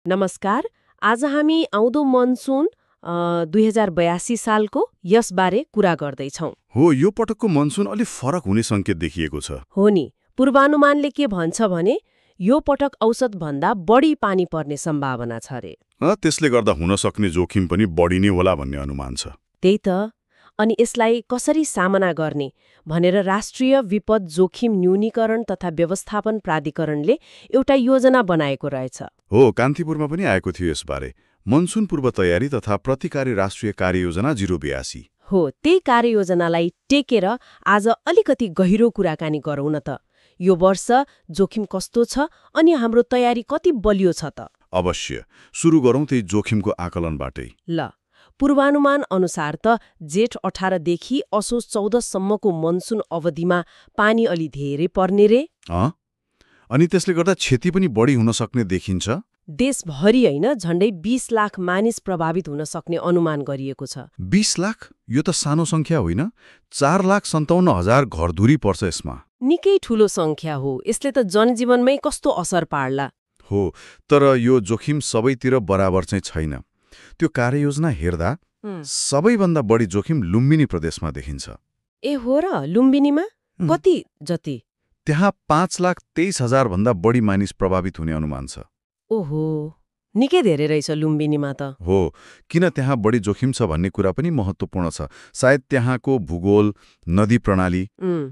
नमस्कार। आज हामी आउँदो मनसुन 2082 सालको यसबारे कुरा गर्दैछौँ। हो, यो पटकको मनसुन अलि फरक हुने संकेत देखिएको छ। हो नि, पूर्वानुमानले के भन्छ भने यो पटक औसतभन्दा बढी पानी पर्ने सम्भावना छ रे। त्यसले गर्दा हुन सक्ने जोखिम पनि बढी नै होला भन्ने अनुमान छ। त्यही त। अनि यसलाई कसरी सामना गर्ने भनेर राष्ट्रिय विपद जोखिम न्यूनीकरण तथा व्यवस्थापन प्राधिकरणले एउटा योजना बनाएको रहेछ। हो, कान्तिपुरमा पनि आएको थियो यसबारे। मनसुन पूर्व तयारी तथा प्रतिकारी राष्ट्रिय कार्ययोजना 082। हो, त्यही कार्ययोजनालाई टेकेर आज अलिकति गहिरो कुराकानी गरौँ न त। यो वर्ष जोखिम कस्तो छ अनि हाम्रो तयारी कति बलियो छ त? अवश्य। सुरु गरौँ त्यही जोखिमको आकलनबाटै। ल, पूर्वानुमान अनुसार त जेठ 18 देखि असोज 14 सम्मको मनसुन अवधिमा पानी अलि धेरै पर्ने रे। अनि त्यसले गर्दा क्षति पनि बढी हुन सक्ने देखिन्छ। देशभरि होइन, झण्डै 20 लाख मानिस प्रभावित हुन सक्ने अनुमान गरिएको छ। 20 लाख? यो त सानो संख्या होइन। 4,57,000 घरधुरी पर्छ यसमा। निकै ठूलो संख्या हो। यसले त जनजीवनमै कस्तो असर पार्ला। हो, तर यो जोखिम सबैतिर बराबर चाहिँ छैन। त्यो कार्ययोजना हेर्दा सबैभन्दा बढी जोखिम लुम्बिनी प्रदेशमा देखिन्छ। ए हो र? लुम्बिनीमा कति जति? त्यहाँ 5,23,000 भन्दा बढी मानिस प्रभावित हुने अनुमान छ। ओहो, निकै धेरै रहेछ लुम्बिनीमा त। हो, किन त्यहाँ बढी जोखिम छ भन्ने कुरा पनि महत्त्वपूर्ण छ। सायद त्यहाँको भूगोल, नदी प्रणाली,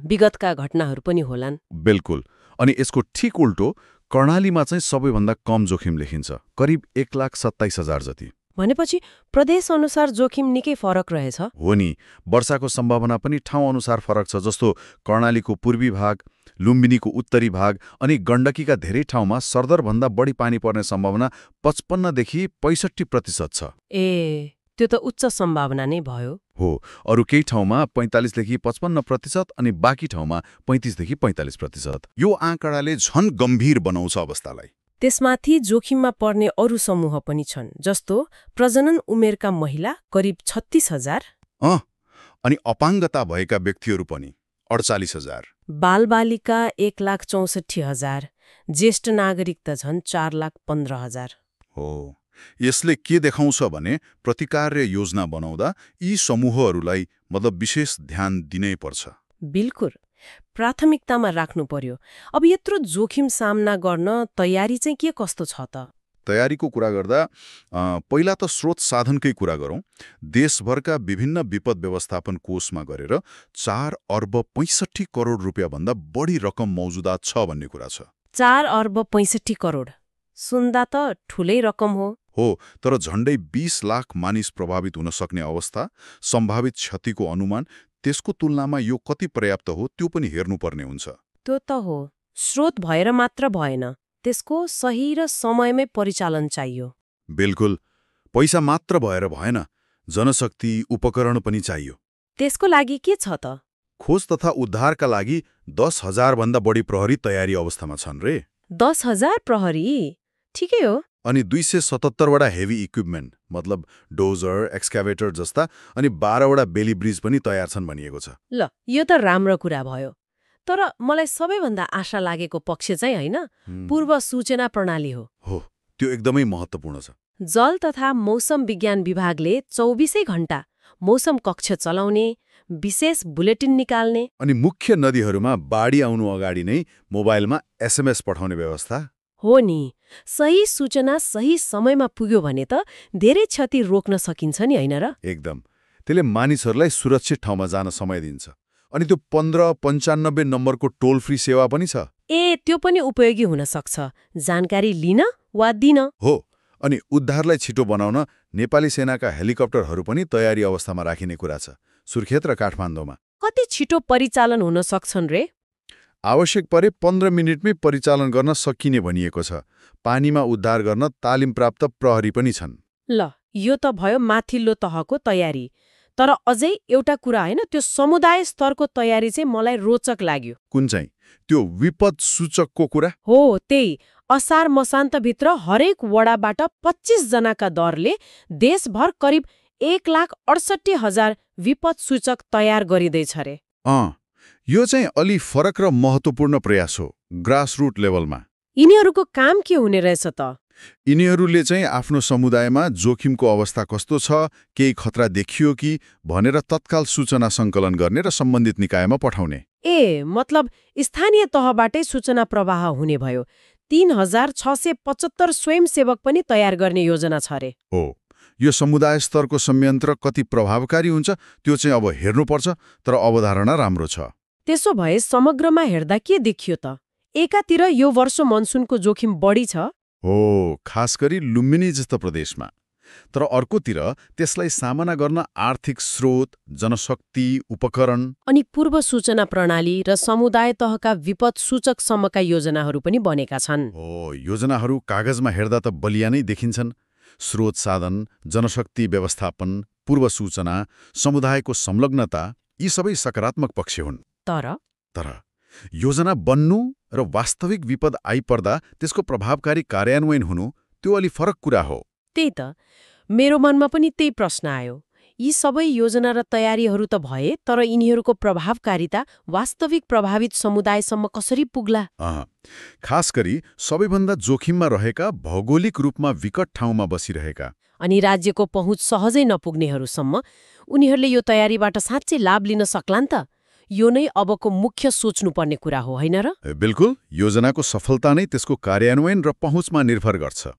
विगतका घटनाहरू पनि होलान्। बिल्कुल। अनि यसको ठिक उल्टो कर्णालीमा चाहिँ सबैभन्दा कम जोखिम लेखिन्छ, करिब 1,27,000 जति। भनेपछि प्रदेश अनुसार जोखिम निकै फरक रहेछ। हो नि, वर्षाको सम्भावना पनि ठाउँ अनुसार फरक छ। जस्तो कर्णालीको पूर्वी भाग, लुम्बिनीको उत्तरी भाग अनि गण्डकीका धेरै ठाउँमा सरदरभन्दा बढी पानी पर्ने सम्भावना 55 देखि 65% छ। ए, त्यो त उच्च सम्भावना नै भयो। हो, अरू केही ठाउँमा 45 देखि 55% अनि बाँकी ठाउँमा 35 देखि 45%। यो आँकडाले झन गम्भीर बनाउँछ अवस्थालाई। त्यसमाथि जोखिममा पर्ने अरू समूह पनि छन्, जस्तो प्रजनन उमेरका महिला करिब 36,000। अनि अपाङ्गता भएका व्यक्तिहरू पनि 48,000। बालबालिका 1,64,000। ज्येष्ठ नागरिक त झन् 4,15,000। हो, यसले के देखाउँछ भने प्रतिकार योजना बनाउँदा यी समूहहरूलाई विशेष ध्यान दिनै पर्छ। बिल्कुल, प्राथमिकतामा राख्नु पर्यो। अब यत्रो जोखिम सामना गर्न तयारी चाहिँ के कस्तो छ त? तयारीको कुरा गर्दा पहिला त स्रोत साधनकै कुरा गरौँ। देशभरका विभिन्न विपद व्यवस्थापन कोषमा गरेर 4 अर्ब 65 करोड रुपियाँभन्दा बढी रकम मौजुदा छ भन्ने कुरा छ। 4 अर्ब 65 करोड सुन्दा त ठूलै रकम हो। हो, तर झण्डै 20 लाख मानिस प्रभावित हुन सक्ने अवस्था, सम्भावित क्षतिको अनुमान, त्यसको तुलनामा यो कति पर्याप्त हो त्यो पनि हेर्नुपर्ने हुन्छ। त्यो त हो। स्रोत भएर मात्र भएन, त्यसको सही र समयमै परिचालन चाहियो। बिल्कुल, पैसा मात्र भएर भएन, जनशक्ति, उपकरण पनि चाहियो। त्यसको लागि के छ त? खोज तथा उद्धारका लागि 10,000 भन्दा बढी प्रहरी तयारी अवस्थामा छन् रे। 10,000 प्रहरी? ठिकै हो। अनि 277 वटा हेभी इक्विपमेन्ट, मतलब डोजर, एक्सकाभेटर जस्ता, अनि 12 वटा बेली ब्रिज पनि तयार छन् भनिएको छ। ल, यो त राम्रो कुरा भयो। तर मलाई सबैभन्दा आशा लागेको पक्ष चाहिँ होइन, पूर्व सूचना प्रणाली हो। हो, त्यो एकदमै महत्त्वपूर्ण छ। जल तथा मौसम विज्ञान विभागले 24 घण्टा मौसम कक्ष चलाउने, विशेष बुलेटिन निकाल्ने अनि मुख्य नदीहरूमा बाढी आउनु अगाडि नै मोबाइलमा SMS पठाउने व्यवस्था। हो नि, सही सूचना सही समयमा पुग्यो भने त धेरै क्षति रोक्न सकिन्छ नि, होइन र? एकदम। त्यसले मानिसहरूलाई सुरक्षित ठाउँमा जान समय दिन्छ। अनि त्यो 1595 नम्बरको टोल फ्री सेवा पनि छ। ए, त्यो पनि उपयोगी हुन सक्छ, जानकारी लिन वा दिन। हो, अनि उद्धारलाई छिटो बनाउन नेपाली सेनाका हेलिकप्टरहरू पनि तयारी अवस्थामा राखिने कुरा छ, सुर्खेत र काठमाडौँमा। कति छिटो परिचालन हुन सक्छन् रे? आवश्यक परे 15 मिनेटमै परिचालन गर्न सकिने भनिएको छ। पानीमा उद्धार गर्न तालिम प्राप्त प्रहरी पनि छन्। ल, यो त भयो माथिल्लो तहको तयारी। तर अझै एउटा कुरा होइन, त्यो समुदाय स्तरको तयारी चाहिँ मलाई रोचक लाग्यो। कुन चाहिँ? त्यो विपद सूचकको कुरा? हो, त्यही। असार मसान्तभित्र हरेक वडाबाट 25 जनाका दरले देशभर करिब 1,68,000 विपद सूचक तयार गरिँदैछ रे। यो चाहिँ अलि फरक र महत्त्वपूर्ण प्रयास हो, ग्रासरुट लेभलमा। यिनीहरूको काम के हुने रहेछ त? यिनीहरूले चाहिँ आफ्नो समुदायमा जोखिमको अवस्था कस्तो छ, केही खतरा देखियो कि भनेर तत्काल सूचना सङ्कलन गर्ने र सम्बन्धित निकायमा पठाउने। मतलब स्थानीय तहबाटै सूचना प्रवाह हुने भयो। 3675 स्वयंसेवक पनि तयार गर्ने योजना छ रे। हो, यो समुदाय स्तरको संयन्त्र कति प्रभावकारी हुन्छ त्यो चाहिँ अब हेर्नुपर्छ, तर अवधारणा राम्रो छ। त्यसो भए समग्रमा हेर्दा के देखियो त? एकातिर यो वर्ष मनसुनको जोखिम बढी छ। हो, खास गरी लुम्बिनी जस्तो प्रदेशमा। तर अर्कोतिर त्यसलाई सामना गर्न आर्थिक स्रोत, जनशक्ति, उपकरण अनि पूर्व सूचना प्रणाली र समुदाय तहका विपद सूचकसम्मका योजनाहरू पनि बनेका छन्। हो, योजनाहरू कागजमा हेर्दा त बलिया नै देखिन्छन्। स्रोत साधन, जनशक्ति व्यवस्थापन, पूर्व सूचना, समुदायको संलग्नता, यी सबै सकारात्मक पक्ष हुन्। तर योजना बन्नु र वास्तविक विपद आइपर्दा त्यसको प्रभावकारी कार्यान्वयन हुनु त्यो अलि फरक कुरा हो। त्यही त मेरो मनमा पनि त्यही प्रश्न आयो। यी सबै योजना र तयारीहरू त भए, तर यिनीहरूको प्रभावकारिता वास्तविक प्रभावित समुदायसम्म कसरी पुग्ला? खास गरी सबैभन्दा जोखिममा रहेका, भौगोलिक रूपमा विकट ठाउँमा बसिरहेका अनि राज्यको पहुँच सहजै नपुग्नेहरूसम्म उनीहरूले यो तयारीबाट साँच्चै लाभ लिन सक्लान् त? यो नै अबको मुख्य सोच्नुपर्ने कुरा हो, होइन र? बिल्कुल, योजनाको सफलता नै त्यसको कार्यान्वयन र पहुँचमा निर्भर गर्छ।